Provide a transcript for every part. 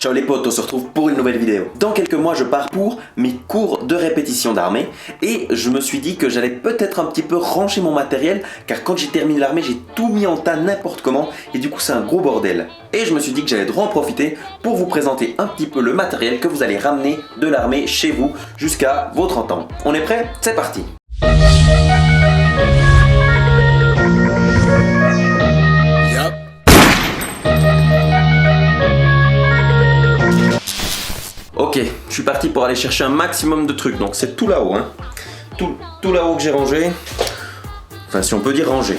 Ciao les potes, on se retrouve pour une nouvelle vidéo. Dans quelques mois, je pars pour mes cours de répétition d'armée et je me suis dit que j'allais peut-être un petit peu ranger mon matériel car quand j'ai terminé l'armée, j'ai tout mis en tas n'importe comment et du coup c'est un gros bordel. Et je me suis dit que j'allais en profiter pour vous présenter un petit peu le matériel que vous allez ramener de l'armée chez vous jusqu'à vos 30 ans. On est prêt? C'est parti! Ok, je suis parti pour aller chercher un maximum de trucs, donc c'est tout là-haut, hein. Tout là-haut que j'ai rangé. Enfin, si on peut dire rangé.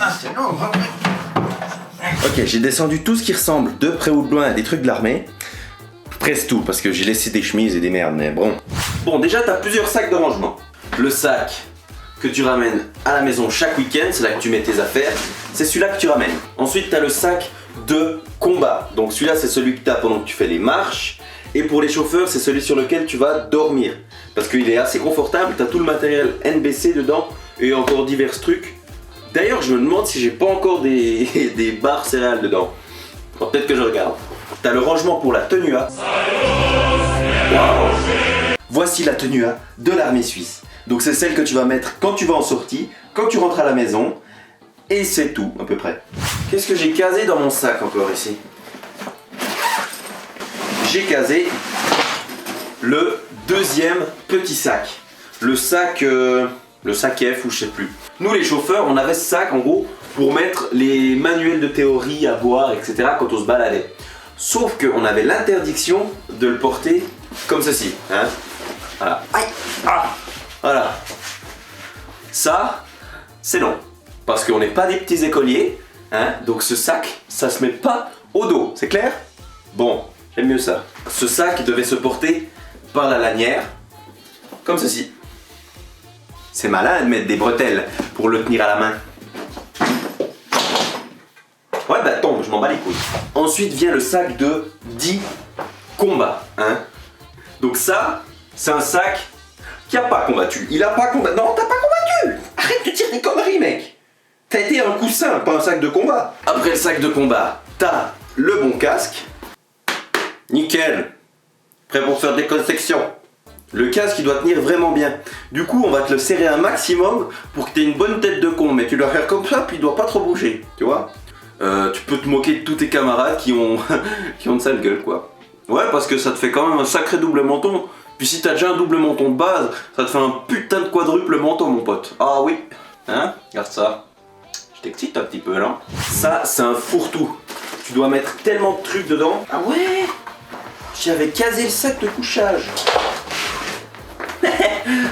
Ah, c'est long, hein. Ok, j'ai descendu tout ce qui ressemble de près ou de loin à des trucs de l'armée. Presque tout, parce que j'ai laissé des chemises et des merdes, mais bon. Bon, déjà, t'as plusieurs sacs de rangement. Le sac que tu ramènes à la maison chaque week-end, c'est là que tu mets tes affaires, c'est celui-là que tu ramènes. Ensuite, t'as le sac de combat. Donc celui-là, c'est celui que t'as pendant que tu fais les marches. Et pour les chauffeurs, c'est celui sur lequel tu vas dormir. Parce qu'il est assez confortable, t'as tout le matériel NBC dedans et encore divers trucs. D'ailleurs, je me demande si j'ai pas encore des barres céréales dedans. Alors, peut-être que je regarde. T'as le rangement pour la tenue A. Wow. Voici la tenue A de l'armée suisse. Donc c'est celle que tu vas mettre quand tu vas en sortie, quand tu rentres à la maison. Et c'est tout, à peu près. Qu'est-ce que j'ai casé dans mon sac encore ici? J'ai casé le deuxième petit sac. Le sac F ou je sais plus. Nous les chauffeurs, on avait ce sac en gros pour mettre les manuels de théorie à boire, etc. quand on se baladait. Sauf qu'on avait l'interdiction de le porter comme ceci. Hein, voilà. Aïe, ah, voilà. Ça, c'est non. Parce qu'on n'est pas des petits écoliers. Hein, donc ce sac, ça se met pas au dos. C'est clair? Bon, j'aime mieux ça. Ce sac devait se porter par la lanière. Comme ceci. C'est malin de mettre des bretelles pour le tenir à la main. Ouais bah tombe, je m'en bats les couilles. Ensuite vient le sac de 10 combats, hein. Donc ça, c'est un sac qui a pas combattu. Il a pas combattu. Non, t'as pas combattu. Arrête de dire des conneries, mec. T'as été un coussin, pas un sac de combat. Après le sac de combat, t'as le bon casque. Nickel. Prêt pour faire des consections. Le casque il doit tenir vraiment bien. Du coup on va te le serrer un maximum pour que tu aies une bonne tête de con. Mais tu dois faire comme ça puis il doit pas trop bouger. Tu vois, tu peux te moquer de tous tes camarades qui ont de sale gueule quoi. Ouais parce que ça te fait quand même un sacré double menton. Puis si t'as déjà un double menton de base, ça te fait un putain de quadruple menton mon pote. Ah oui. Hein, regarde ça. Je t'excite un petit peu là. Ça c'est un fourre-tout. Tu dois mettre tellement de trucs dedans. Ah ouais. J'avais casé le sac de couchage.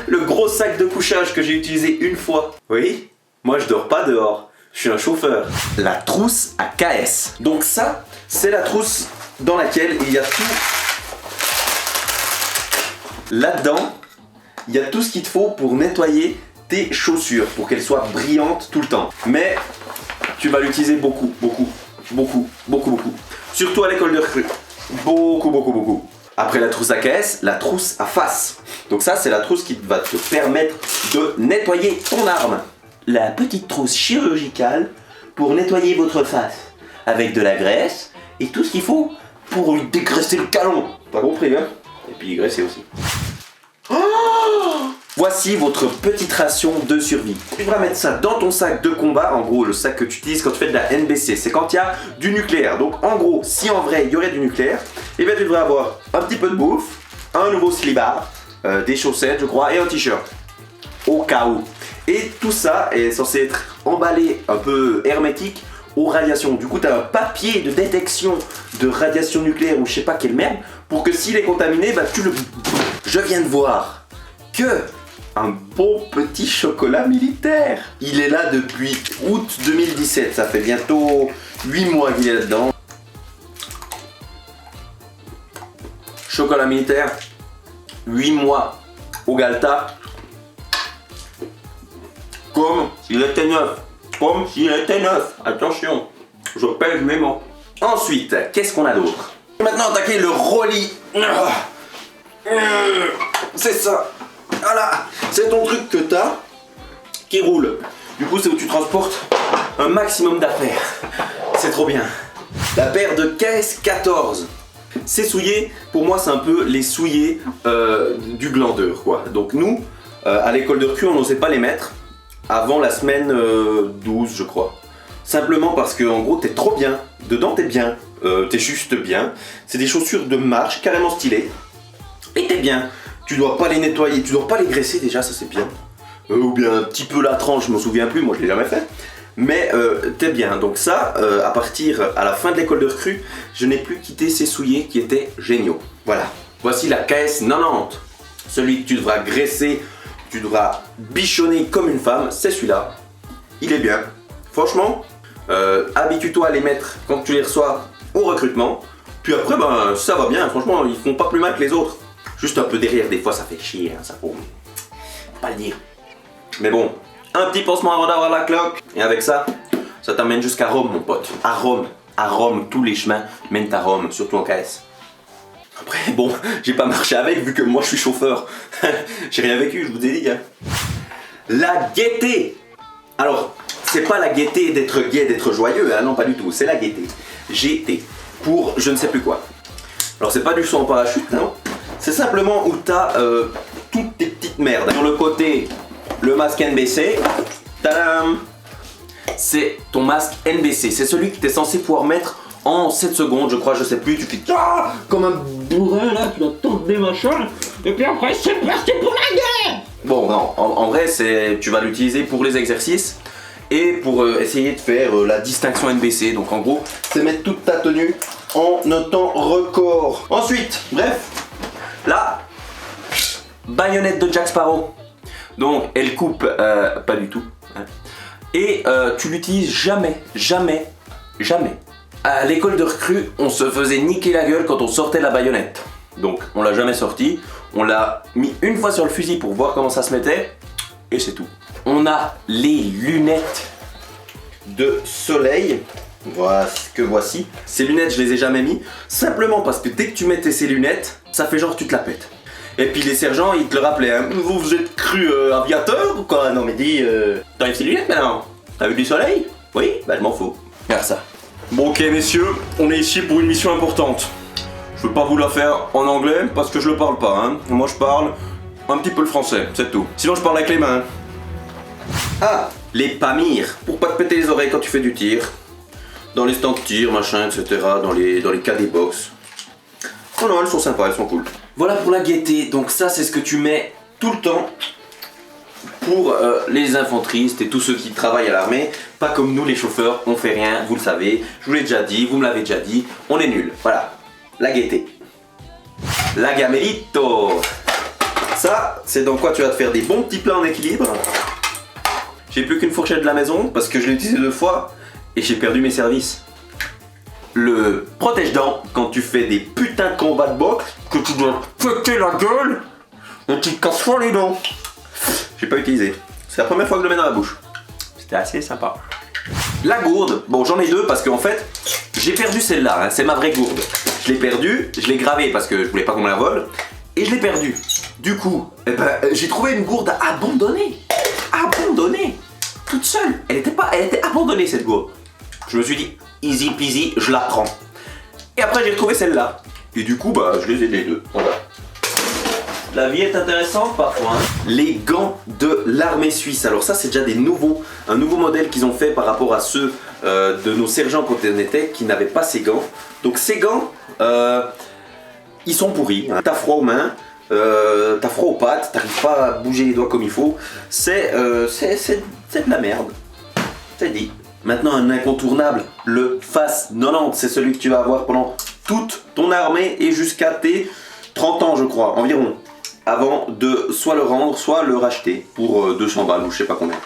Le gros sac de couchage que j'ai utilisé une fois. Oui, moi je dors pas dehors, je suis un chauffeur. La trousse à KS. Donc ça, c'est la trousse dans laquelle il y a tout. Là-dedans, il y a tout ce qu'il te faut pour nettoyer tes chaussures, pour qu'elles soient brillantes tout le temps. Mais tu vas l'utiliser beaucoup. Surtout à l'école de recrue. Beaucoup. Après la trousse à caisse, la trousse à face. Donc ça, c'est la trousse qui va te permettre de nettoyer ton arme. La petite trousse chirurgicale pour nettoyer votre face. Avec de la graisse et tout ce qu'il faut pour lui dégraisser le calon. T'as compris, hein? Et puis graisser aussi. Oh, voici votre petite ration de survie. Tu devras mettre ça dans ton sac de combat. En gros, le sac que tu utilises quand tu fais de la NBC. C'est quand il y a du nucléaire. Donc en gros, si en vrai il y aurait du nucléaire, et bien tu devrais avoir un petit peu de bouffe, un nouveau slibard, des chaussettes je crois et un t-shirt. Au cas où. Et tout ça est censé être emballé un peu hermétique aux radiations. Du coup tu as un papier de détection de radiation nucléaire ou je sais pas quelle merde pour que s'il est contaminé, bah tu le... Je viens de voir que un bon petit chocolat militaire. Il est là depuis août 2017, ça fait bientôt 8 mois qu'il est là-dedans. Chocolat militaire, 8 mois au Galta. Comme s'il était neuf. Attention, je pèse mes mots. Ensuite, qu'est-ce qu'on a d'autre? Maintenant attaquer le rolly. C'est ça. Voilà, c'est ton truc que t'as qui roule. Du coup, c'est où tu transportes un maximum d'affaires. C'est trop bien. La paire de caisses 14. Ces souliers, pour moi, c'est un peu les souliers du glandeur, quoi. Donc nous, à l'école de recrue, on n'osait pas les mettre avant la semaine 12, je crois. Simplement parce que, en gros, t'es trop bien. Dedans, t'es bien. T'es juste bien. C'est des chaussures de marche, carrément stylées. Et t'es bien. Tu dois pas les nettoyer, tu dois pas les graisser déjà, ça c'est bien. Ou bien un petit peu la tranche, je m'en souviens plus, moi je l'ai jamais fait. Mais t'es bien. Donc ça, à partir à la fin de l'école de recrue, je n'ai plus quitté ces souliers qui étaient géniaux. Voilà. Voici la caisse 90. Celui que tu devras graisser, tu devras bichonner comme une femme, c'est celui-là. Il est bien. Franchement, habitue-toi à les mettre quand tu les reçois au recrutement. Puis après, ben, ça va bien. Franchement, ils font pas plus mal que les autres. Juste un peu derrière, des fois ça fait chier, hein, ça faut pas le dire. Mais bon, un petit pansement avant d'avoir la cloque. Et avec ça, ça t'amène jusqu'à Rome, mon pote. À Rome. À Rome, tous les chemins mènent à Rome, surtout en KS. Après, bon, j'ai pas marché avec vu que moi je suis chauffeur. J'ai rien vécu, je vous ai dit. Hein. La gaieté. Alors, c'est pas la gaieté d'être gai, d'être joyeux, hein, non pas du tout. C'est la gaieté. GT. Pour je ne sais plus quoi. Alors, c'est pas du saut en parachute, non. C'est simplement où tu as toutes tes petites merdes. Sur le côté, le masque NBC. Tadam! C'est ton masque NBC. C'est celui que tu es censé pouvoir mettre en 7 secondes, je crois, je sais plus. Tu fais comme un bourrin là, tu dois tendre des machins. Et puis après, c'est parti pour la guerre! Bon, non, en vrai, tu vas l'utiliser pour les exercices et pour essayer de faire la distinction NBC. Donc en gros, c'est mettre toute ta tenue en un temps record. Ensuite, bref. La baïonnette de Jack Sparrow. Donc elle coupe pas du tout. Hein. Et tu l'utilises jamais. À l'école de recrue, on se faisait niquer la gueule quand on sortait la baïonnette. Donc on l'a jamais sortie. On l'a mis une fois sur le fusil pour voir comment ça se mettait. Et c'est tout. On a les lunettes de soleil. Voilà ce que voici. Ces lunettes, je les ai jamais mis. Simplement parce que dès que tu mettais ces lunettes, ça fait genre tu te la pètes. Et puis les sergents, ils te le rappelaient. Hein. Vous êtes cru aviateur ou quoi? Non mais dis, t'enlèves ces lunettes maintenant. T'as vu du soleil? Oui? Bah je m'en fous. Regarde ça. Bon ok messieurs, on est ici pour une mission importante. Je veux pas vous la faire en anglais parce que je le parle pas. Hein. Moi je parle un petit peu le français, c'est tout. Sinon je parle avec les mains. Ah, les PAMIR. Pour pas te péter les oreilles quand tu fais du tir. Dans les stands de tir, machin, etc. Dans les cadets box. Oh non, elles sont sympas, elles sont cool. Voilà pour la gaieté. Donc ça, c'est ce que tu mets tout le temps pour les infanteristes et tous ceux qui travaillent à l'armée. Pas comme nous, les chauffeurs, on fait rien, vous le savez. Je vous l'ai déjà dit, vous me l'avez déjà dit. On est nuls. Voilà, la gaieté. La gamelito. Ça, c'est dans quoi tu vas te faire des bons petits plats en équilibre. J'ai plus qu'une fourchette de la maison parce que je l'ai utilisé 2 fois. Et j'ai perdu mes services. Le protège-dents quand tu fais des putains de combats de boxe, que tu dois péter la gueule et tu te casses pas les dents. J'ai pas utilisé. C'est la première fois que je le mets dans la bouche. C'était assez sympa. La gourde, bon j'en ai 2 parce qu'en fait j'ai perdu celle-là, hein. C'est ma vraie gourde. Je l'ai perdue, je l'ai gravée parce que je voulais pas qu'on me la vole. Et je l'ai perdue. Du coup, j'ai trouvé une gourde abandonnée. Abandonnée. Toute seule. Elle était abandonnée cette gourde. Je me suis dit, easy peasy, je la prends. Et après j'ai retrouvé celle-là. Et du coup, bah, je les ai les 2. Voilà. La vie est intéressante parfois. Hein. Les gants de l'armée suisse. Alors ça, c'est déjà un nouveau modèle qu'ils ont fait par rapport à ceux de nos sergents quand on était, qui n'avaient pas ces gants. Donc ces gants, ils sont pourris. Hein. T'as froid aux mains, t'as froid aux pattes, t'arrives pas à bouger les doigts comme il faut. C'est de la merde. C'est dit. Maintenant, un incontournable, le FAS 90, c'est celui que tu vas avoir pendant toute ton armée et jusqu'à tes 30 ans, je crois, environ, avant de soit le rendre, soit le racheter pour 200 balles ou je sais pas combien.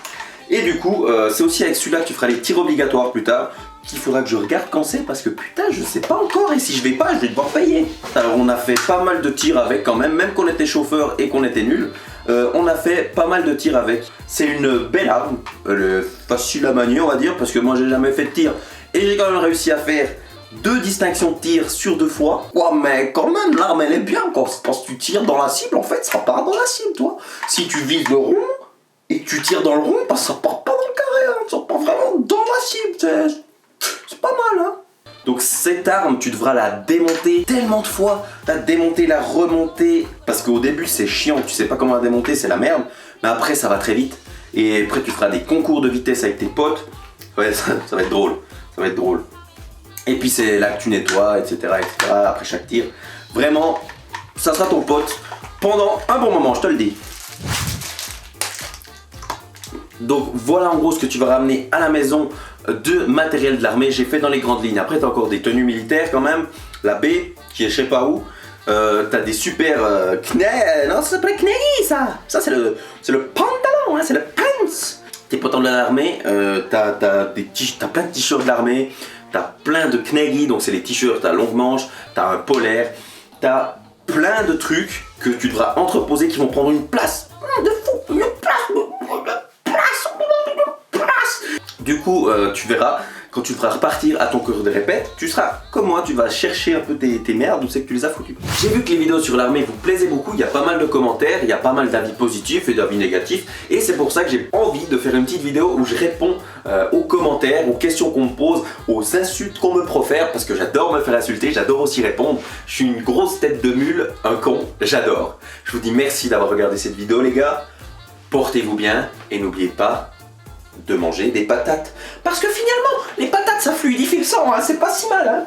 Et du coup, c'est aussi avec celui-là que tu feras les tirs obligatoires plus tard, qu'il faudra que je regarde quand c'est, parce que putain, je sais pas encore, et si je vais pas, je vais devoir payer. Alors, on a fait pas mal de tirs avec quand même qu'on était chauffeur et qu'on était nul. On a fait pas mal de tirs avec. C'est une belle arme, elle est facile à manier on va dire, parce que moi j'ai jamais fait de tir et j'ai quand même réussi à faire 2 distinctions de tir sur 2 fois. Ouais, mais quand même, l'arme elle est bien. Quand tu tires dans la cible, en fait, ça part dans la cible, toi. Si tu vises le rond et que tu tires dans le rond, bah, ça part pas dans le carré, hein. Ça part vraiment dans la cible. C'est pas mal, hein. Donc cette arme, tu devras la démonter tellement de fois, la démonter, la remonter, parce qu'au début c'est chiant, tu sais pas comment la démonter, c'est la merde, mais après ça va très vite, et après tu feras des concours de vitesse avec tes potes, ouais, ça va être drôle, ça va être drôle. Et puis c'est là que tu nettoies, etc., après chaque tir. Vraiment, ça sera ton pote pendant un bon moment, je te le dis. Donc voilà en gros ce que tu vas ramener à la maison de matériel de l'armée. J'ai fait dans les grandes lignes. Après t'as encore des tenues militaires quand même. La B qui est je sais pas où. T'as des super non, ça s'appelle knaggy ça. Ça c'est le pantalon, hein, c'est le pants. Tes pantalons de l'armée, t'as plein de t-shirts de l'armée. T'as plein de knaggy, donc c'est les t-shirts à longue manche. T'as un polaire. T'as plein de trucs que tu devras entreposer qui vont prendre une place de fou, une place. Du coup, tu verras, quand tu devras repartir à ton cours de répète, tu seras comme moi, tu vas chercher un peu tes merdes, où c'est que tu les as foutues. J'ai vu que les vidéos sur l'armée vous plaisaient beaucoup, il y a pas mal de commentaires, il y a pas mal d'avis positifs et d'avis négatifs, et c'est pour ça que j'ai envie de faire une petite vidéo où je réponds aux commentaires, aux questions qu'on me pose, aux insultes qu'on me profère, parce que j'adore me faire insulter, j'adore aussi répondre. Je suis une grosse tête de mule, un con, j'adore. Je vous dis merci d'avoir regardé cette vidéo les gars, portez-vous bien, et n'oubliez pas de manger des patates. Parce que finalement, les patates ça fluidifie le sang, hein, c'est pas si mal. Hein.